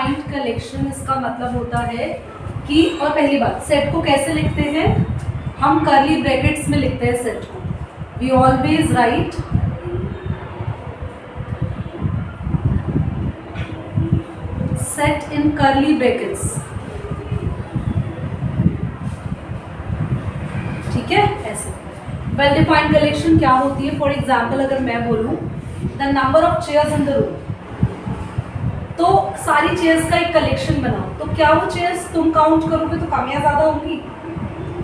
Defined collection इसका मतलब होता है कि, और पहली बात, सेट को कैसे लिखते हैं? हम कर्ली ब्रैकेट्स में लिखते हैं सेट को. We always write set in curly brackets. ठीक है, ऐसे. वेल डिफाइंड कलेक्शन क्या होती है? फॉर एग्जाम्पल अगर मैं बोलूं the number of chairs in the room, तो सारी चेयर्स का एक कलेक्शन बनाओ. तो क्या वो चेयर्स तुम काउंट करोगे तो कम या ज़्यादा होंगी,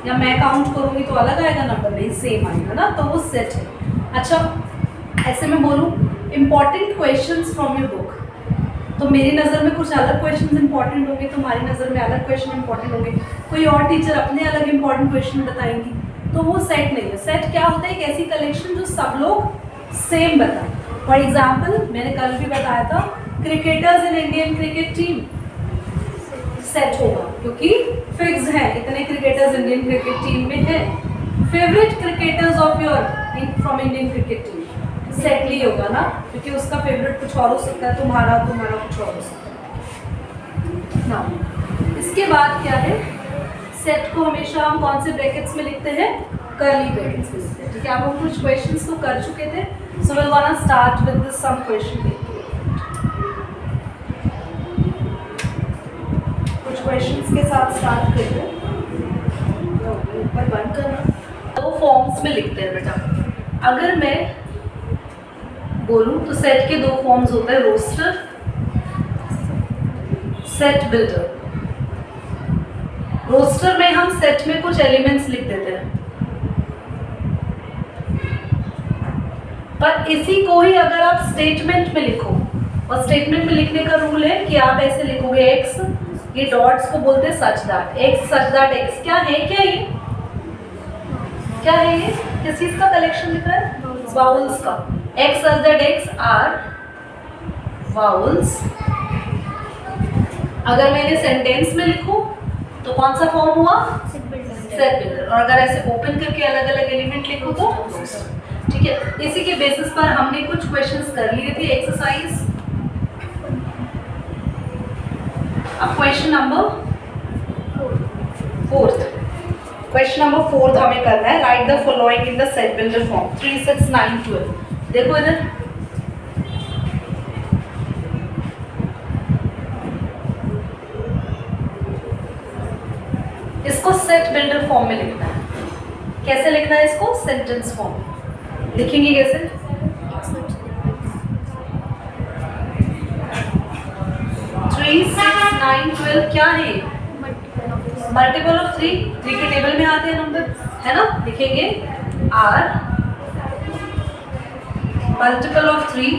या मैं काउंट करूँगी तो अलग आएगा नंबर? नहीं, सेम आएगा ना. तो वो सेट है. अच्छा, ऐसे मैं बोलूँ important questions from your book, तो मेरी नज़र में कुछ अलग क्वेश्चंस इंपॉर्टेंट होंगे, तुम्हारी नज़र में अलग क्वेश्चन इंपॉर्टेंट होंगे, कोई और टीचर अपने अलग इंपॉर्टेंट क्वेश्चन बताएंगी. तो वो सेट नहीं है. सेट क्या होता है? एक ऐसी कलेक्शन जो सब लोग सेम बताएं. फॉर एग्जाम्पल मैंने कल भी बताया था, cricketers in Indian cricket team set होगा क्योंकि फिक्स है, इतने क्रिकेटर्स इंडियन क्रिकेट टीम में है. Favourite cricketers of your from Indian cricket team, set ही होगा ना, क्योंकि उसका फेवरेट कुछ और हो सकता है, तुम्हारा कुछ और हो सकता है ना. इसके बाद क्या है? सेट को हमेशा हम कौन से ब्रैकेट्स में लिखते हैं? कर्ली ब्रैकेट्स में लिखते हैं. ठीक है, अब हम कुछ क्वेश्चंस तो कर चुके थे, so will want to start with this some question. कुछ क्वेश्चंस के साथ स्टार्ट करते हैं. ऊपर बंद करना. दो फॉर्म्स में लिखते हैं बेटा. अगर मैं बोलूं तो सेट के दो फॉर्म्स होते हैं, रोस्टर, सेट बिल्डर. रोस्टर में हम सेट में कुछ एलिमेंट्स लिख देते हैं, पर इसी को ही अगर आप स्टेटमेंट में लिखो, और स्टेटमेंट में लिखने का रूल है कि आप ऐसे लिखोगे एक्स, ये डॉट्स को बोलते हैं सच that x, such that x. क्या है? क्या है ये? किस चीज का कलेक्शन लिख रहा है? वाउल्स का. X such that X are vowels. अगर मैंने सेंटेंस में लिखूं तो कौन सा फॉर्म हुआ? Set builder. और अगर ऐसे ओपन करके अलग अलग एलिमेंट लिखो तो, ठीक है. इसी के बेसिस पर हमने कुछ क्वेश्चंस कर लिए थे एक्सरसाइज. अब क्वेश्चन नंबर 4. क्वेश्चन नंबर 4 हमें करना है. Right the following in the set builder form. 3, 6, 9, 12. देखो इधर, इसको सेट बिल्डर फॉर्म में लिखना है. कैसे लिखना है इसको? Sentence form. लिखेंगे कैसे? 3, 6, 9, 12 क्या है? Multiple of 3. 3 के टेबल में आते हैं नंबर, है ना. लिखेंगे आर मल्टीपल ऑफ 3.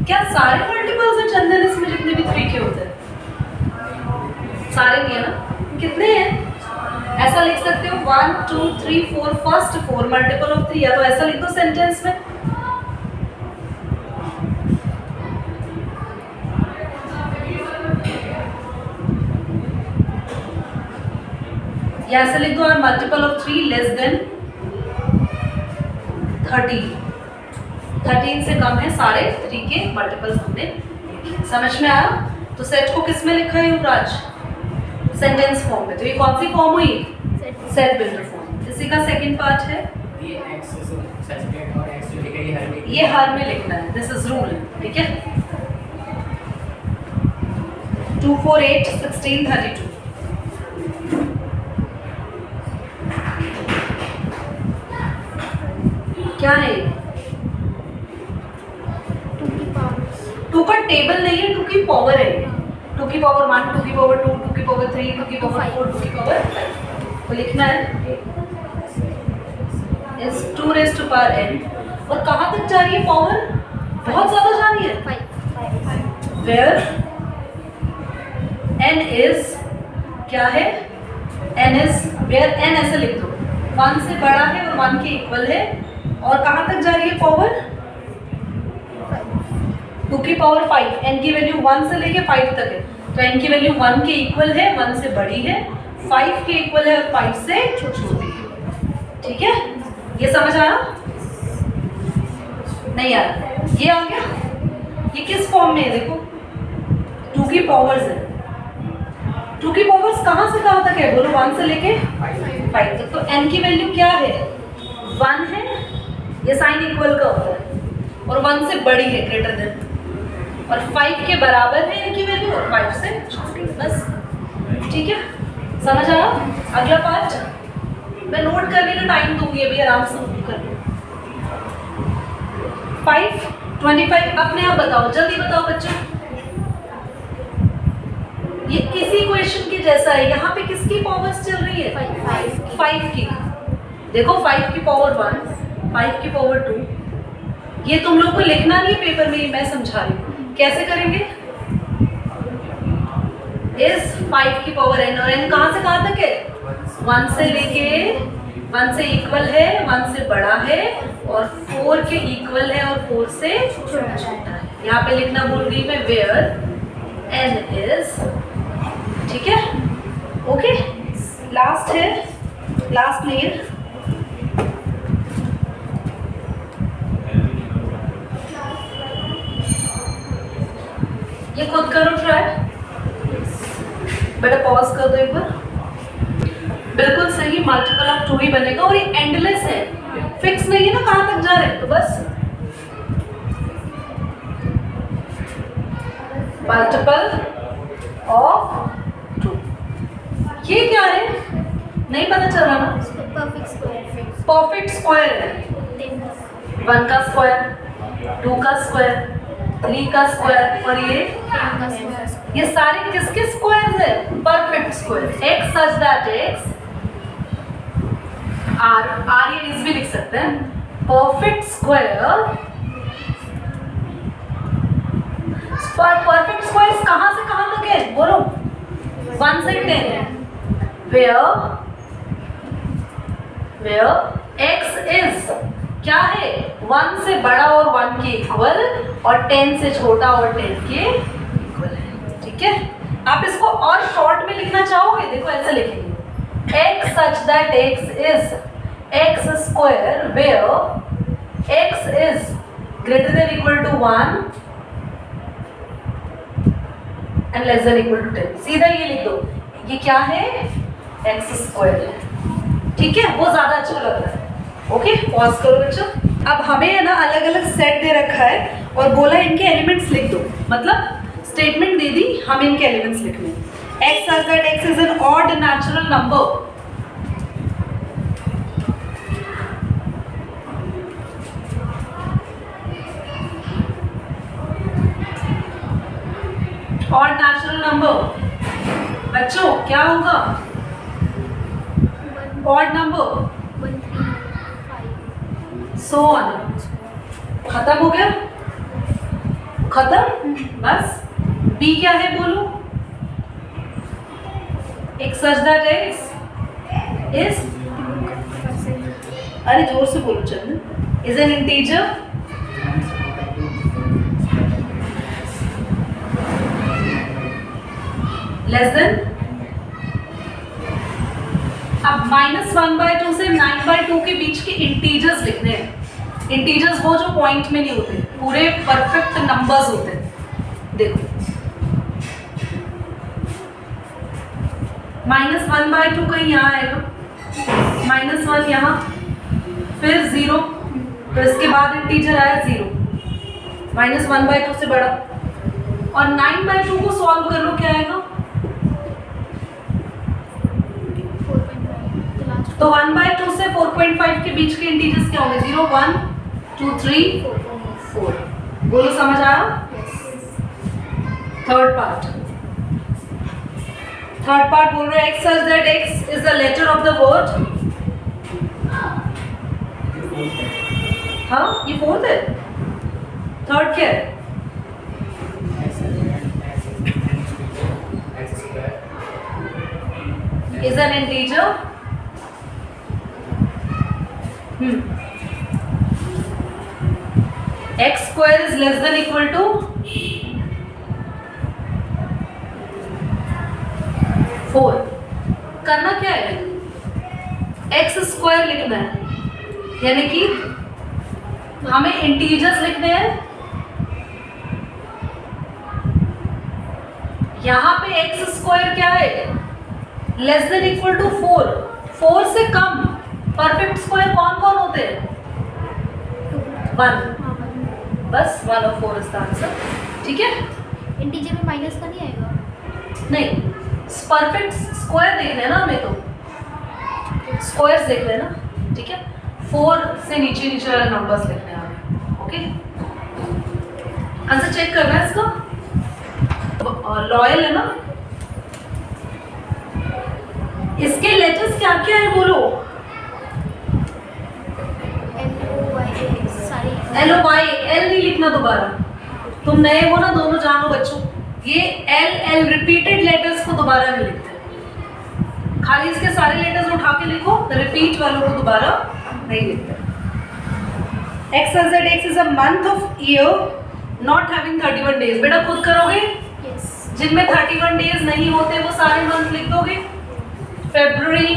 क्या सारे मल्टीपल्स हैं चंदन इसमें, जितने भी 3 के होते हैं? सारे नहीं है ना. कितने हैं? ऐसा लिख सकते हो 1, 2, 3, 4. फर्स्ट 4 मल्टीपल ऑफ 3, या तो ऐसा लिख दो सेंटेंस में. या ऐसे लिख दो और मल्टीपल ऑफ 3 लेस देन 13. 13 से कम है सारे 3 के मल्टीपल्स हमने. समझ में आया? तो सेट को किस में लिखा है युवराज? सेंटेंस फॉर्म में. तो ये कौन सी फॉर्म हुई? Set builder form. इसी का सेकंड पार्ट है, ये हर में लिखना है. This is rule. ठीक है. 2, 4, 8, 16, 32. क्या है? 2 का टेबल नहीं है, 2 की पावर है. 2 की पावर 1, 2 की पावर 2, 2 की पावर 3, 2 की पावर 4, 2 की पावर 5 को लिखना है. इस 2 raised to power n. और कहाँ तक जा रही है पावर? बहुत ज्यादा जा रही है. 5. Where n is क्या है? n is where n ऐसे लिख दो. 1 से बड़ा है और 1 के इक्वल है. और कहाँ तक जा रही है पावर? 2 की पावर 5. n की वैल्यू 1 से लेके 5 तक है, तो n की वैल्यू 1 के इक्वल है, 1 से बड़ी है, 5 के इक्वल है और 5 से छोटी है. ठीक है, ये समझ आया? नहीं यार, ये आ गया. ये किस फॉर्म में है? देखो 2 की पावर्स है। 2 की पावर्स कहाँ से कहाँ तक है बोलो? 1 से लेके 5 तक। तो n की वैल्यू क्या है? 1 है, ये साइन इक्वल का होता है, और 1 से बड़ी है, ग्रेटर देन, और 5 के बराबर है n की वैल्यू, और 5 से छोटी, बस। ठीक है, समझ आया? अगला पार्ट मैं नोट करने का टाइम दूंगी, अभी आराम से नोट कर लो। 5 25 अपने आप बताओ, जल्दी बताओ बच्चों। ये इसी क्वेश्चन के जैसा है, यहाँ पे किसकी पावर्स चल रही है? 5 की। देखो 5 की पावर 1, 5 की पावर 2। ये तुम लोग को लिखना नहीं पेपर में, मैं समझा रही हूँ कैसे करेंगे। इस 5 की पावर n, और n कहाँ से कहाँ तक है? 1 से लेके 1 से इक्वल है, 1 से बड़ा है, और 4 के इक्वल है, और 4 से छोटा है। यहाँ पे लिखना भूल गई मैं, वेयर n इज, ठीक है, ओके। लास्ट है, लास्ट नहीं है, ये खुद करो ट्राई, बेटा पॉज कर दो एक बार। बिल्कुल सही, मल्टीपल ऑफ 2 ही बनेगा, और ये एंडलेस है, फिक्स नहीं है ना कहाँ तक जा रहे हैं, तो बस मल्टीपल ऑफ 2। ये क्या है नहीं पता चल रहा ना? परफेक्ट स्क्वायर है। 1 का स्क्वायर, 2 का स्क्वायर, 3 का स्क्वायर, और ये सारे किसके स्क्वायर है? Perfect square. x such that x, are ये इस भी लिख सकते हैं, परफेक्ट स्क्वायर। परफेक्ट स्क्वायर कहाँ से कहाँ तक है बोलो? 1 से 10, where x is क्या है? 1 से बड़ा और 1 के इक्वल, और 10 से छोटा और 10 के इक्वल है। ठीक है, आप इसको और शॉर्ट में लिखना चाहोगे? देखो ऐसे लिखेंगे, x such that x is x square where x is greater than equal to 1 and less than equal to 10। सीधा ये लिख दो, ये क्या है? x स्क्वायर है। ठीक है, वो ज्यादा अच्छा लग रहा है। ओके, पॉज करो बच्चों। अब हमें है ना अलग अलग सेट दे रखा है, और बोला इनके एलिमेंट्स लिख दो, मतलब स्टेटमेंट दे दी, हम इनके एलिमेंट्स लिखने हैं। x such that x is an odd natural number, और नेचुरल नंबर बच्चों क्या होगा? Odd number, so on. खत्म हो गया? खत्म, बस। बी क्या है बोलो? एक सच दैट एक्स इज, अरे जोर से बोलो Chandan, is an integer less than. अब -1/2 से 9/2 के बीच के इंटीजर्स लिखने हैं। इंटीजर्स वो जो पॉइंट में नहीं होते, पूरे परफेक्ट नंबर्स होते हैं। देखो -1/2 कहीं यहाँ आएगा, -1 यहाँ, फिर 0, तो इसके बाद इंटीजर आया 0, -1/2 से बड़ा, और 9/2 को सॉल्व कर लो, क्या आएगा? तो 1/2 से 4.5 के बीच के इंटीजर्स क्या होंगे? 0 1 2 3 4। बोलो समझ आया? थर्ड पार्ट बोल रहे x such that x is the letter of the word। हाँ, ये फोर्थ है। थर्ड क्या है? is an integer x square is less than equal to 4। करना क्या है? x स्क्वायर लिखना है, यानी कि हमें इंटीजर्स लिखने हैं यहाँ पे एक्स स्क्वायर क्या है, लेस देन इक्वल टू 4, 4 से कम परफेक्ट स्क्वायर कौन कौन होते हैं, 1, बस 1 और 4 इज द आंसर। ठीक है, इंटीजर में माइनस का नहीं आएगा? नहीं, परफेक्ट स्क्वायर देख लेना हमें, तो स्क्वायर्स देख लेना। ठीक है, 4 से नीचे नीचे वाले नंबर्स लिखने हैं हमें। ओके, आंसर चेक करना है इसका, लॉयल है ना। इसके लेटर्स क्या क्या है बोलो, LOY, एल नहीं लिखना दोबारा, तुम नए हो ना, दोनों जानो बच्चों, ये एल रिपीटेड लेटर्स को दोबारा नहीं लिखते, खाली इसके सारे लेटर्स उठा के लिखो, रिपीट वालों को दोबारा नहीं लिखते। X is a month of year not having 31 days, बेटा खुद करोगे, जिनमें 31 डेज नहीं होते वो सारे मंथ लिख दोगे, फरवरी,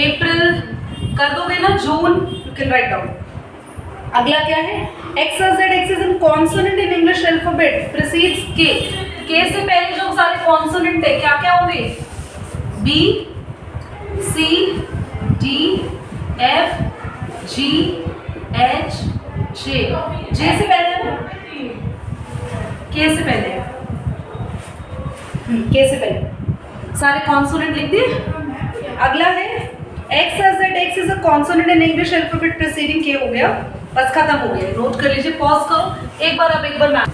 अप्रैल कर दोगे ना, जून, यू कैन राइट डाउन। अगला क्या है, X is in consonant in English alphabet precedes K से पहले जो सारे कॉन्सोनेंट है क्या क्या होंगे, B, C, D, F, G, H, J, J से पहले है, K से पहले है, K से पहले सारे कॉन्सोनेंट लिख दिए। अगला है X is a consonant in English alphabet preceding K, हो गया, बस खत्म हो गया, नोट कर लीजिए, पॉज करो एक बार, अब एक बार मैम,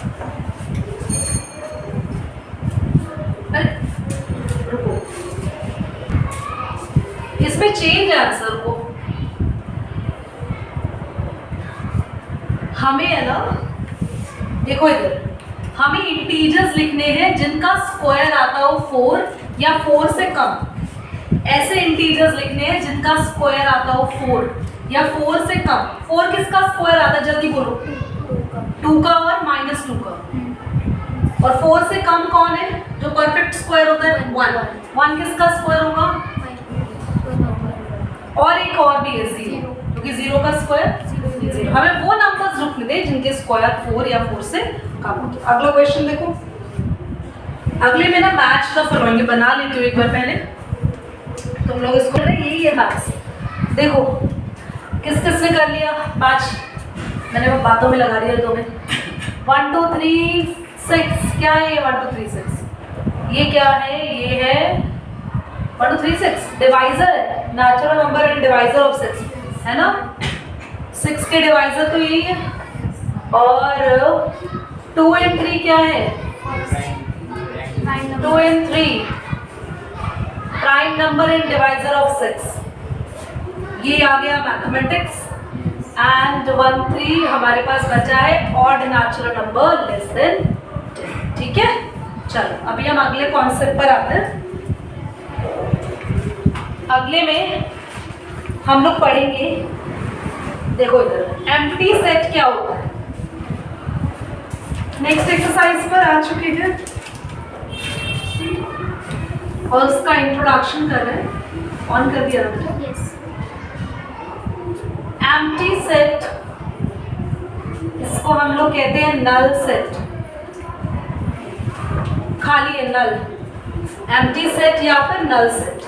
अरे रुको, इसमें चेंज है आंसर को, हमें है ना, देखो इधर हमें इंटीजर्स लिखने हैं जिनका स्क्वायर आता हो 4 या 4 से कम, ऐसे इंटीजर्स लिखने हैं जिनका स्क्वायर आता हो 4 या 4 से कम। 4 किसका स्क्वायर आता है, जल्दी बोलो, 2 का और -2 का, और 4 से कम कौन है जो परफेक्ट स्क्वायर होता है, 1 किसका स्क्वायर होगा, और एक और भी है 0, क्योंकि 0 का स्क्वायर 0। हमें वो नंबर्स लिखने दें जिनके स्क्वायर 4 या 4 से कम होते। अगला क्वेश्चन देखो, अगले में ना मैच का फॉलोइंग बना लेती हूँ एक बार पहले, तुम लोग इसको, यही है मैथ्स, देखो किस किस ने कर लिया मैच, मैंने वो बातों में लगा दिया तुम्हें। 1 2 3 6 क्या है ये, 1 2 3 6, ये क्या है, ये है 1 2 3 6, डिवाइजर है, natural number and divisor of 6 है ना, 6 के डिवाइजर तो यही है, और 2 and 3 क्या है, 2 and 3 prime number and divisor of 6, ये आ गया मैथमेटिक्स, एंड 1 3 हमारे पास बचा है odd natural number less than 10। ठीक है, चलो अभी हम अगले कॉन्सेप्ट पर आते हैं। अगले में हम लोग पढ़ेंगे, देखो इधर एम्प्टी सेट क्या होता है, नेक्स्ट एक्सरसाइज पर आ चुके हैं और उसका इंट्रोडक्शन कर रहे हैं, ऑन कर दिया हमने। एम्प्टी सेट, इसको हम लोग कहते हैं नल सेट, खाली है नल, एम्प्टी सेट या फिर नल सेट।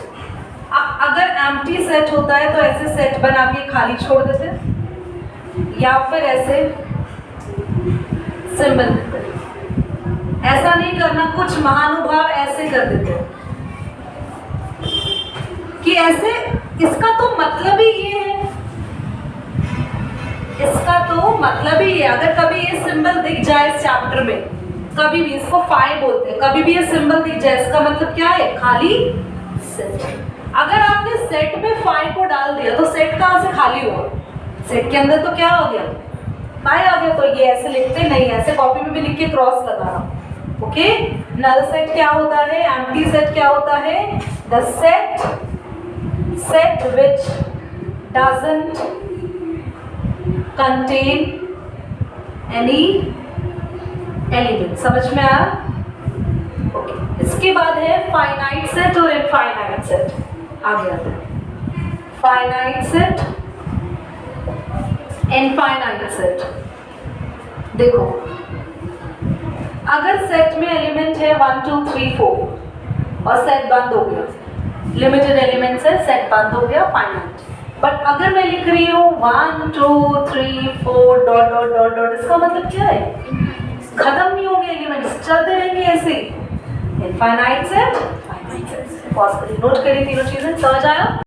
अब अगर एम्प्टी सेट होता है तो ऐसे सेट बना के खाली छोड़ देते, या फिर ऐसे सिंबल देते, ऐसा नहीं करना, कुछ महानुभाव ऐसे कर देते कि ऐसे, इसका तो मतलब ही ये है, इसका तो मतलब ही है, अगर कभी ये सिंबल दिख जाए इस चैप्टर में, कभी भी, इसको फाई बोलते हैं, कभी भी ये सिंबल दिख जाए, इसका मतलब क्या है, खाली सेट। अगर आपने सेट में फाई को डाल दिया तो सेट कहाँ से खाली हुआ, सेट के अंदर तो क्या हो गया, फाई आ गया, तो ये ऐसे लिखते नहीं, ऐसे कॉपी में भी लिख के क्रॉस लगाना। ओके, नल सेट क्या होता है, एम्प्टी सेट क्या होता है, the set which doesn't contain any element. समझ में आया? ओके, इसके बाद है फाइनाइट सेट और इनफाइनाइट सेट। आगे आता है फाइनाइट सेट, इनफाइनाइट सेट। देखो अगर सेट में एलिमेंट है 1 2 3 4 और सेट बंद हो गया, लिमिटेड एलिमेंट्स है, सेट बंद हो गया, फाइनाइट। बट अगर मैं लिख रही हूँ 1 2 3 4 डॉट डॉट डॉट डॉट, इसका मतलब क्या है? खत्म नहीं होंगे एलिमेंट्स, चलते रहेंगे ऐसे ही। Infinite set, finite set. Pause करिए, नोट करिए तीनों चीजें, समझ आया?